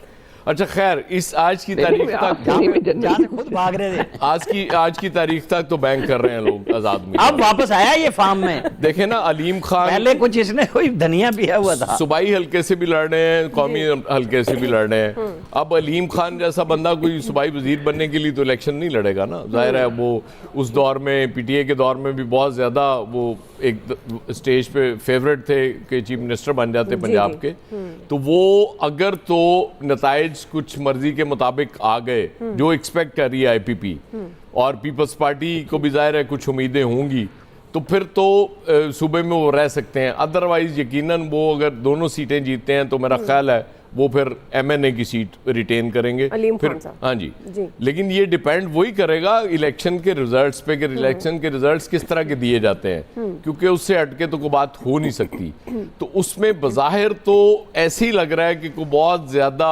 अच्छा खैर, इस आज की तारीख तक खुद भाग रहे थे, आज की तारीख तक तो बैंक कर रहे हैं लोग आजाद में। अब वापस आया ये फार्म में, देखे ना अलीम खान, पहले कुछ इसने कोई धनिया पिया हुआ था, सूबाई हल्के से भी लड़ रहे हैं, कौमी हल्के से भी लड़ रहे हैं। अब अलीम खान जैसा बंदा कोई सूबाई वजीर बनने के लिए तो इलेक्शन नहीं लड़ेगा ना, जाहिर है वो उस दौर में पीटीए के दौर में भी बहुत ज़्यादा वो एक स्टेज पे फेवरेट थे कि चीफ मिनिस्टर बन जाते पंजाब के। तो वो अगर तो नताइज कुछ मर्जी के मुताबिक आ गए जो एक्सपेक्ट कर रही है आईपीपी और पीपल्स पार्टी को भी जाहिर है कुछ उम्मीदें होंगी, तो फिर तो सूबे में वो रह सकते हैं। अदरवाइज यकीनन वो अगर दोनों सीटें जीतते हैं तो मेरा ख्याल है वो फिर एमएनए की सीट रिटेन करेंगे फिर। हाँ जी, लेकिन ये डिपेंड वही करेगा इलेक्शन के रिजल्ट्स पे कि इलेक्शन के रिजल्ट्स किस तरह के दिए जाते हैं, क्योंकि उससे हटके तो कोई बात हो नहीं सकती। तो उसमें बज़ाहिर तो ऐसे ही लग रहा है कि कोई बहुत ज़्यादा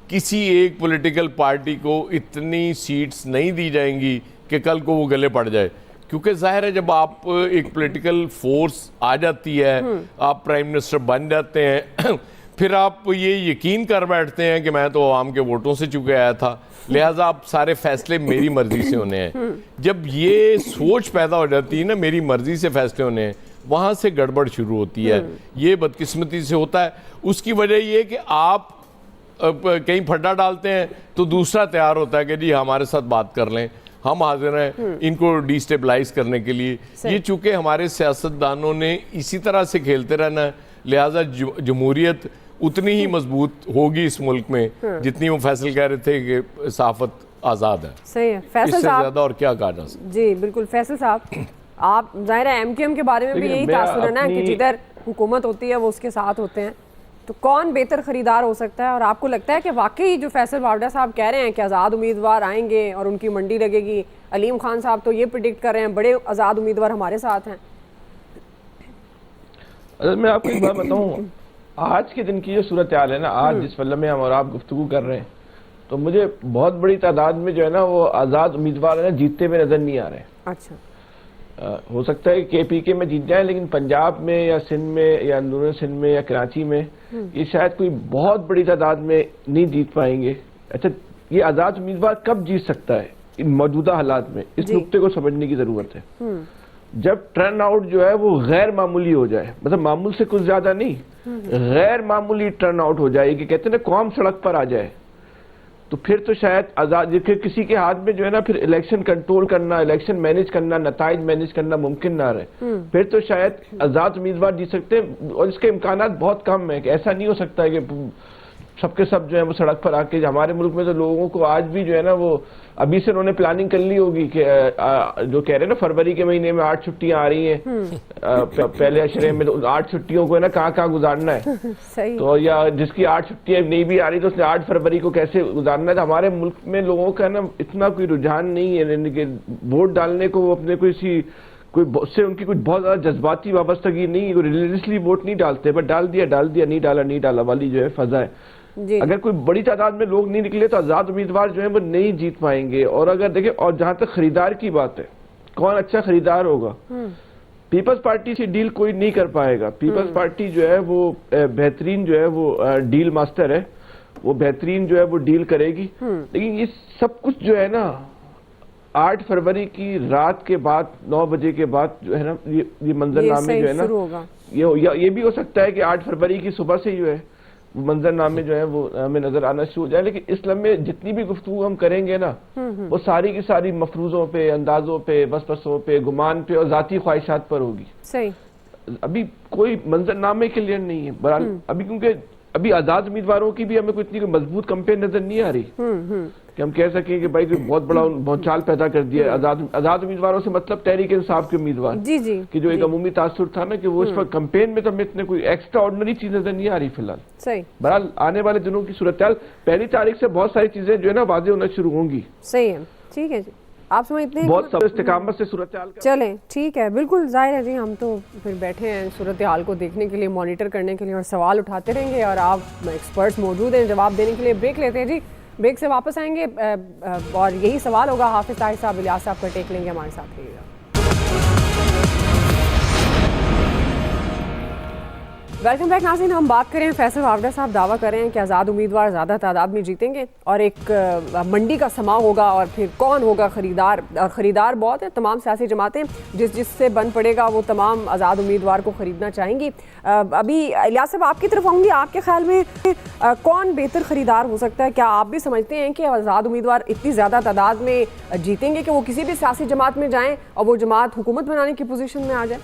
किसी एक पॉलिटिकल पार्टी को इतनी सीट्स नहीं दी जाएंगी कि कल को वो गले पड़ जाए, क्योंकि जाहिर है जब आप एक पॉलिटिकल फोर्स आ जाती है, आप प्राइम मिनिस्टर बन जाते हैं, फिर आप ये यकीन कर बैठते हैं कि मैं तो आवाम के वोटों से चुके आया था, लिहाजा आप सारे फैसले मेरी मर्जी से होने हैं। जब ये सोच पैदा हो जाती है ना मेरी मर्जी से फैसले होने हैं, वहाँ से गड़बड़ शुरू होती है। ये बदकिस्मती से होता है। उसकी वजह ये कि आप कहीं फड्डा डालते हैं तो दूसरा तैयार होता है कि जी हमारे साथ बात कर लें, हम हाजिर हैं इनको डिस्टेबलाइज करने के लिए। ये चूंकि हमारे सियासतदानों ने इसी तरह से खेलते रहना है, लिहाजा जमहूरियत उतनी ही मजबूत होगी इस मुल्क में जितनी वो फैसल कह रहे थे कि सहाफत आज़ाद है। सही है फैसल साहब, इससे ज़्यादा और क्या कहा जा सकता। जी बिल्कुल फैसल साहब, आप जाहिर है एमकेएम के बारे में भी यही तासुर है ना कि जिधर हुकूमत होती है वो उसके साथ होते हैं, तो कौन बेहतर खरीदार हो सकता है? और आपको लगता है कि वाकई जो फैसल बावड़ा साहब कह रहे हैं कि आज़ाद उम्मीदवार आएंगे और उनकी मंडी लगेगी, अलीम खान साहब तो ये प्रिडिक्ट कर रहे हैं बड़े आज़ाद उम्मीदवार हमारे साथ हैं। अगर मैं आपको एक बात बताऊं, आज के दिन की जो सूरत हाल है ना, आज जिस फल में हम और आप गुफ्तगू कर रहे हैं, तो मुझे बहुत बड़ी तादाद में जो है ना वो आज़ाद उम्मीदवार है ना जीतते हुए नजर नहीं आ रहे। अच्छा, हो सकता है कि केपीके में जीत जाए, लेकिन पंजाब में या सिंध में या अंदरूनी सिंध में या कराची में ये शायद कोई बहुत बड़ी तादाद में नहीं जीत पाएंगे। अच्छा, ये आज़ाद उम्मीदवार कब जीत सकता है इन मौजूदा हालात में? इस नुक्ते को समझने की जरूरत है। जब टर्न आउट जो है वो गैर मामूली हो जाए, मतलब मामूल से कुछ ज्यादा नहीं, गैर मामूली टर्न आउट हो जाए, कि कहते हैं ना कौम सड़क पर आ जाए, तो फिर तो शायद आजाद किसी के हाथ में जो है ना फिर इलेक्शन कंट्रोल करना, इलेक्शन मैनेज करना, नताइज मैनेज करना मुमकिन ना रहे। फिर तो शायद आजाद उम्मीदवार जीत सकते हैं, और इसके इम्कानात बहुत कम है कि ऐसा नहीं हो सकता है कि सबके सब जो है वो सड़क पर आके। हमारे मुल्क में तो लोगों को आज भी जो है ना वो अभी से उन्होंने प्लानिंग कर ली होगी कि जो कह रहे हैं ना फरवरी के महीने में 8 छुट्टियां आ रही हैं, पहले अशरे में तो 8 छुट्टियों को है ना कहाँ गुजारना है। सही। तो या जिसकी 8 छुट्टियां नहीं भी आ रही तो उसने 8 फरवरी को कैसे गुजारना है। तो हमारे मुल्क में लोगों का ना इतना कोई रुझान नहीं है वोट डालने को, वो अपने कोई उससे उनकी कुछ बहुत ज्यादा जज्बाती वाबस्तगी नहीं, रिलीजियसली वोट नहीं डालते, बट डाल दिया नहीं डाला वाली जो है फजा है। अगर कोई बड़ी तादाद में लोग नहीं निकले तो आजाद उम्मीदवार जो है वो नहीं जीत पाएंगे। और अगर देखें, और जहां तक खरीदार की बात है, कौन अच्छा खरीदार होगा? पीपल्स पार्टी से डील कोई नहीं कर पाएगा। पीपल्स पार्टी जो है वो बेहतरीन जो है वो डील मास्टर है, वो बेहतरीन जो है वो डील करेगी। लेकिन ये सब कुछ जो है ना 8 फरवरी की रात के बाद 9 बजे के बाद जो है ना ये मंजरनामे जो है ना ये भी हो सकता है कि 8 फरवरी की सुबह से जो है मंजरनामे जो है वो हमें नजर आना शुरू हो जाए। लेकिन इस्लाम में जितनी भी गुफ्तगू हम करेंगे ना वो सारी की सारी मफरूजों पे, अंदाजों पे, वसवसों पे, गुमान पे और जाती ख्वाहिशात पर होगी। सही। अभी कोई मंजरनामे क्लियर नहीं है बहरहाल अभी, क्योंकि अभी आजाद उम्मीदवारों की भी हमें कोई इतनी मजबूत कैंपेन नजर नहीं आ रही कि हम कह सकें कि भाई बहुत बड़ा भौचाल पैदा कर दिया। आजाद उम्मीदवारों से मतलब तहरीक इंसाफ के उम्मीदवार कि जो एक अमूमी तासुर था ना कि वो इस पर कैंपेन में तो हमें इतने कोई एक्स्ट्रा ऑर्डिनरी चीज नजर नहीं आ रही फिलहाल। सही। बहरहाल आने वाले दिनों की सूरत हाल 1 तारीख से बहुत सारी चीजें जो है ना वाज़ेह होना शुरू होंगी। सही है, ठीक है जी, आप समझते हैं बहुत इस्तेकामत से सूरत हाल चलें, ठीक है, बिल्कुल जाहिर है जी, हम तो फिर बैठे हैं सूरत हाल को देखने के लिए, मॉनिटर करने के लिए, और सवाल उठाते रहेंगे और आप एक्सपर्ट्स मौजूद हैं जवाब देने के लिए। ब्रेक लेते हैं जी, ब्रेक से वापस आएंगे और यही सवाल होगा। हाफिज ताहिर साहब, इलियास साहब का टेक लेंगे, हमारे साथ रहिएगा। वेलकम बैक नाज़रीन। हम बात करें, फैसल वावड़ा साहब दावा कर रहे हैं कि आज़ाद उम्मीदवार ज़्यादा तादाद में जीतेंगे और एक मंडी का समा होगा और फिर कौन होगा खरीदार, और ख़रीदार बहुत है। तमाम सियासी जमातें जिससे बन पड़ेगा वो तमाम आज़ाद उम्मीदवार को ख़रीदना चाहेंगी। अभी इलियास साहब आपकी तरफ आऊँगी, आपके ख्याल में कौन बेहतर ख़रीदार हो सकता है? क्या आप भी समझते हैं कि आज़ाद उम्मीदवार इतनी ज़्यादा तादाद में जीतेंगे कि वो किसी भी सियासी जमात में जाएँ और वो जमात हुकूमत बनाने की पोजीशन में आ जाए?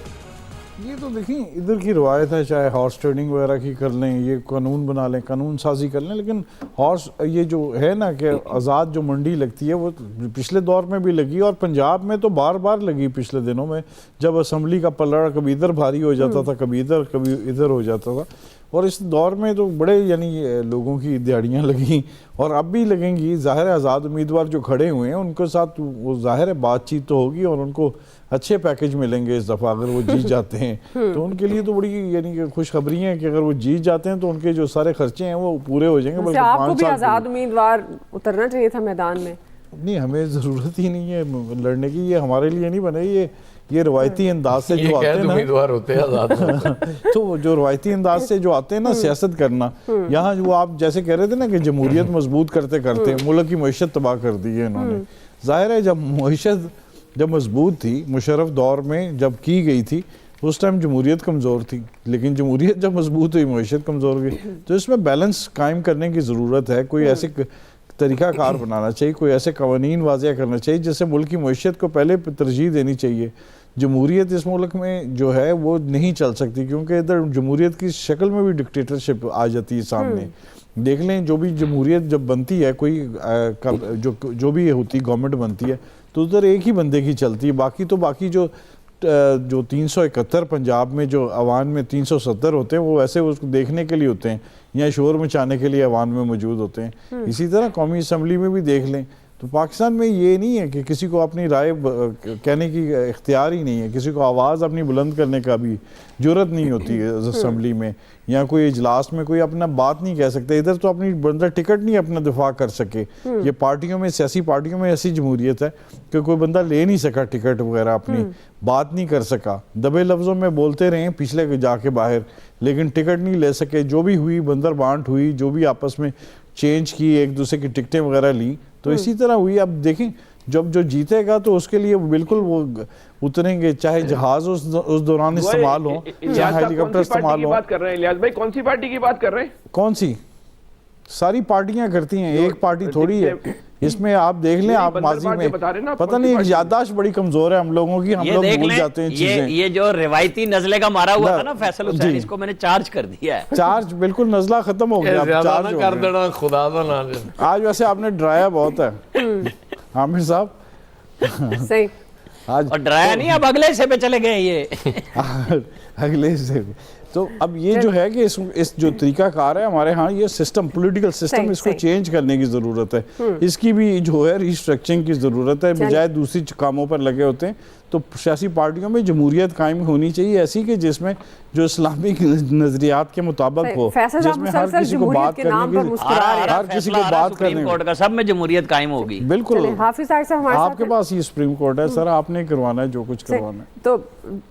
ये तो देखिए इधर की रवायत है, चाहे हॉर्स ट्रेडिंग वगैरह की कर लें, ये कानून बना लें, कानून साजी कर लें, लेकिन हॉर्स ये जो है ना कि आज़ाद जो मंडी लगती है वो पिछले दौर में भी लगी और पंजाब में तो बार बार लगी पिछले दिनों में, जब असम्बली का पलड़ा कभी इधर भारी हो जाता था, कभी इधर हो जाता था। और इस दौर में तो बड़े यानी लोगों की दिहाड़ियाँ लगी और अब भी लगेंगी। ज़ाहिर है आज़ाद उम्मीदवार जो खड़े हुए हैं उनके साथ वो ज़ाहिर है बातचीत तो होगी और उनको अच्छे पैकेज मिलेंगे इस दफ़ा अगर वो जीत जाते हैं तो उनके लिए तो बड़ी यानी खुशखबरी है कि अगर वो जीत जाते हैं तो उनके जो सारे खर्चे हैं वो पूरे हो जाएंगे। बल्कि आपको भी आज़ाद उम्मीदवार उतरना चाहिए था मैदान में। नहीं, हमें ज़रूरत ही नहीं है लड़ने की, ये हमारे लिए नहीं बने। ये रवायती अंदाज से जो आते हैं ना उम्मीदवार होते हैं आज़ाद तो जो रवायती अंदाज से जो आते हैं ना सियासत करना, यहाँ जो आप जैसे कह रहे थे ना कि जमहूरियत मजबूत करते करते मुल्क की मईशत तबाह कर दी है इन्होंने। जाहिर है जब मईशत जब मजबूत थी, मुशर्रफ दौर में जब की गई थी उस टाइम जमहूरियत कमज़ोर थी, लेकिन जमहूरियत जब मजबूत हुई मईशत कमज़ोर हुई। तो इसमें बैलेंस कायम करने की ज़रूरत है। कोई ऐसे तरीक़ाकार बनाना चाहिए, कोई ऐसे कवानीन वाज़िया करना चाहिए जिससे मुल्क की मईशत को पहले तरजीह देनी चाहिए। जमहूरियत इस मुल्क में जो है वो नहीं चल सकती क्योंकि इधर जमहूरियत की शक्ल में भी डिक्टेटरशिप आ जाती है सामने। देख लें जो भी जमहूरियत जब बनती है, कोई जो भी होती गवर्नमेंट बनती है तो उधर एक ही बंदे की चलती है। बाकी जो 371 पंजाब में जो अवान में 370 होते हैं वो ऐसे उसको देखने के लिए होते हैं या शोर मचाने के लिए अवान में मौजूद होते हैं। इसी तरह कौमी असम्बली में भी देख लें तो पाकिस्तान में ये नहीं है कि किसी को अपनी राय कहने की इख्तियार ही नहीं है, किसी को आवाज़ अपनी बुलंद करने का भी जुर्रत नहीं होती है असम्बली में या कोई इजलास में कोई अपना बात नहीं कह सकते। इधर तो अपनी बंदा टिकट नहीं अपना दिफा कर सके। ये पार्टियों में, सियासी पार्टियों में ऐसी जमहूरियत है कि कोई बंदा ले नहीं सका टिकट वगैरह, अपनी बात नहीं कर सका, दबे लफ्ज़ों में बोलते रहे पिछले जाके बाहर, लेकिन टिकट नहीं ले सके। जो भी हुई बंदर बांट हुई, जो भी आपस में चेंज की, एक दूसरे की टिकटें वगैरह ली, तो इसी तरह हुई। अब देखें जब जो जीतेगा तो उसके लिए बिल्कुल वो उतरेंगे, चाहे जहाज उस दौरान इस्तेमाल हो, चाहे हेलीकॉप्टर इस्तेमाल हो। बात कर रहे हैं इलियास भाई, कौन सी पार्टी की बात कर रहे हैं? कौन सी? सारी पार्टियां करती हैं, एक पार्टी थोड़ी है। इसमें आप देख लें, आप माजी में पता नहीं, याददाश्त बड़ी कमजोर है हम लोगों की, हम लोग भूल जाते हैं चीजें। ये जो रिवायती नजले का मारा हुआ था ना फैसल हुसैन, इसको मैंने चार्ज कर दिया है। चार्ज बिल्कुल नजला खत्म हो गया, चार्ज कर देना खुदा का नाम। आज वैसे आपने डराया बहुत है आमिर साहब। सही, आज और डराया नहीं, अब अगले हिस्से पे चले गए ये अगले हिस्से। तो अब ये जो है कि इस जो तरीकाकार है हमारे यहाँ, ये सिस्टम, पॉलिटिकल सिस्टम, इसको चेंज करने की ज़रूरत है। इसकी भी जो है रिस्ट्रक्चरिंग की ज़रूरत है, बजाय दूसरी कामों पर लगे होते हैं। तो सियासी पार्टियों में जमहूरियत कायम होनी चाहिए ऐसी कि जिसमें जो इस्लामिक नजरियात के मुताबिक हो, जिसमें हर किसी को बात करने की, हर किसी को बात करने कोर्ट का, सब में जमहूरियत कायम होगी। बिल्कुल। हाफिज साहब हमारे साथ आपके पास ये सुप्रीम कोर्ट है सर, आपने करवाना है जो कुछ करवाना है। तो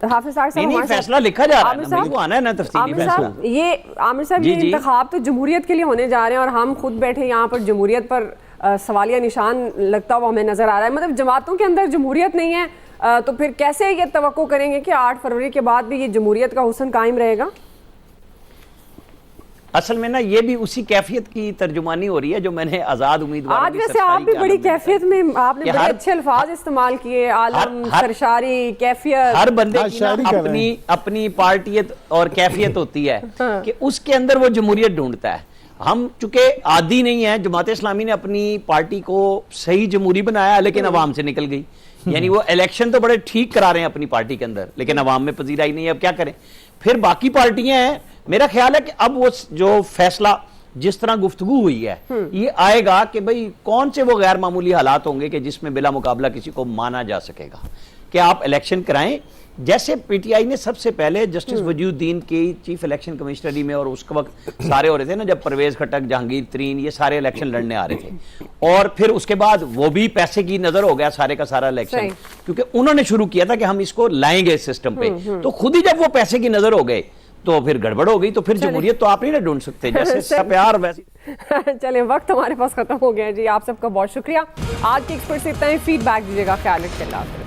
हाफिज साहब नहीं, फैसला लिखा जा रहा है, मेरे को आना है ना तफसीली फैसला। ये आमिर साहब, ये इंतखाब तो जमहूरियत के लिए होने जा रहे हैं और हम खुद बैठे यहाँ पर जमहूरियत पर सवालिया निशान लगता हुआ हमें नजर आ रहा है। मतलब जमातों के अंदर जमहूरियत नहीं है तो फिर कैसे ये तवक्को करेंगे कि 8 फरवरी के बाद भी ये जमहूरियत का हुस्न कायम रहेगा? असल में ना ये भी उसी कैफियत की तर्जुमानी हो रही है जो मैंने आजाद उम्मीदवार। आज वैसे आप भी बड़ी कैफियत में, आपने बड़े अच्छे अल्फाज इस्तेमाल किए, आलम, सरशारी, कैफियत। हर बंदे की ना अपनी पार्टियत और कैफियत होती है कि उसके अंदर वो जमहूरियत ढूंढता है। हम चूंकि आदी नहीं है, जमात इस्लामी ने अपनी पार्टी को सही जमहूरी बनाया लेकिन अवाम से निकल गई। यानी वो इलेक्शन तो बड़े ठीक करा रहे हैं अपनी पार्टी के अंदर, लेकिन अवाम में पजीराई नहीं है। अब क्या करें? फिर बाकी पार्टियां हैं। मेरा ख्याल है कि अब वो जो फैसला जिस तरह गुफ्तगू हुई है ये आएगा कि भाई कौन से वो गैर मामूली हालात होंगे कि जिसमें बिला मुकाबला किसी को माना जा सकेगा कि आप इलेक्शन कराएं। जैसे पीटीआई ने सबसे पहले जस्टिस वजूद्दीन की चीफ इलेक्शन कमिश्नरी में, और उस वक्त सारे हो रहे थे ना जब परवेज खटक, जहांगीर तरीन, ये सारे इलेक्शन लड़ने आ रहे थे, और फिर उसके बाद वो भी पैसे की नजर हो गया सारे का सारा इलेक्शन, क्योंकि उन्होंने शुरू किया था कि हम इसको लाएंगे इस सिस्टम पे। तो खुद ही जब वो पैसे की नजर हो गए तो फिर गड़बड़ हो गई, तो फिर जमहूरियत तो आप नहीं ना ढूंढ सकते, जैसे इसका प्यार वैसे। चलिए वक्त हमारे पास खत्म हो गया जी, आप सबका बहुत शुक्रिया। आज की एक्सपर्ट से इतना ही, फीडबैक दीजिएगा, ख्याल रखिए, अल्लाह हाफ़िज़।